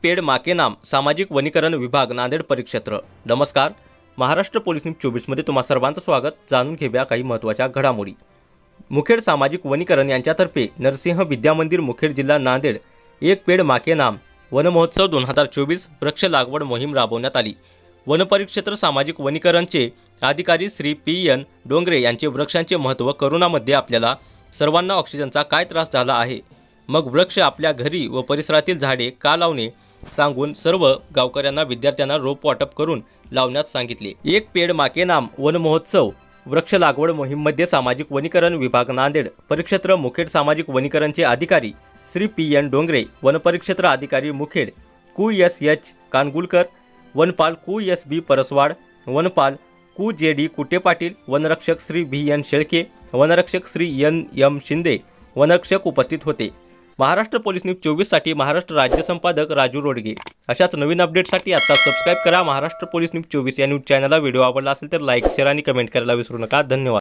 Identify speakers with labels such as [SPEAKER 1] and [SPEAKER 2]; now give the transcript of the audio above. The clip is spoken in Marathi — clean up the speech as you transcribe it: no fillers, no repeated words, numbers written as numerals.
[SPEAKER 1] पेड़ माँ के नाम सामाजिक वनीकरण विभाग नांदेड परिक्षेत्र। नमस्कार, महाराष्ट्र पोलीस न्यूज 24 मध्ये तुम्हा सर्वांचं स्वागत। जाणून घेऊया काही महत्त्वाच्या घडामोडी। मुखेड सामाजिक वनीकरण यांच्यातर्फे नरसिंह विद्या मंदिर मुखेड जिल्हा नांदेड एक पेड़ माँ के नाम वन महोत्सव 2024 वृक्ष लागवड मोहीम राबवण्यात आली। वन परिक्षेत्र सामाजिक वनीकरणचे अधिकारी श्री PN डोंगरे यांचे वृक्षांचे महत्त्व, कोरोनामध्ये आपल्याला सर्वांना ऑक्सिजनचा काय त्रास झाला आहे, मग वृक्ष आपल्या घरी व परिसरातील झाडे का लावणे सांगून सर्व गावकऱ्यांना विद्यार्थ्यांना रोप वाटप करून लावण्यास सांगितले। एक पेड़ माँ के नाम वन महोत्सव वृक्ष लागवड मोहीममध्ये सामाजिक वनीकरण विभाग नांदेड परिक्षेत्र मुखेड सामाजिक वनीकरणचे अधिकारी श्री PN डोंगरे, वन परिक्षेत्र अधिकारी मुखेड कु SH कानगुलकर, वनपाल कु SB परसवाड, वनपाल कु JD कुटे पाटील, वनरक्षक श्री VN शेळके, वनरक्षक श्री NM शिंदे वनरक्षक उपस्थित होते। महाराष्ट्र पोलीस न्यूज 24 साठी महाराष्ट्र राज्य संपादक राजू रोडगे। अशाच नवीन अपडेटसाठी आता सबस्क्राइब करा महाराष्ट्र पोलीस न्यूज 24 या न्यूज चॅनलला। व्हिडिओ आवडला असेल तर लाईक, शेअर आणि कमेंट करायला विसरू नका। धन्यवाद।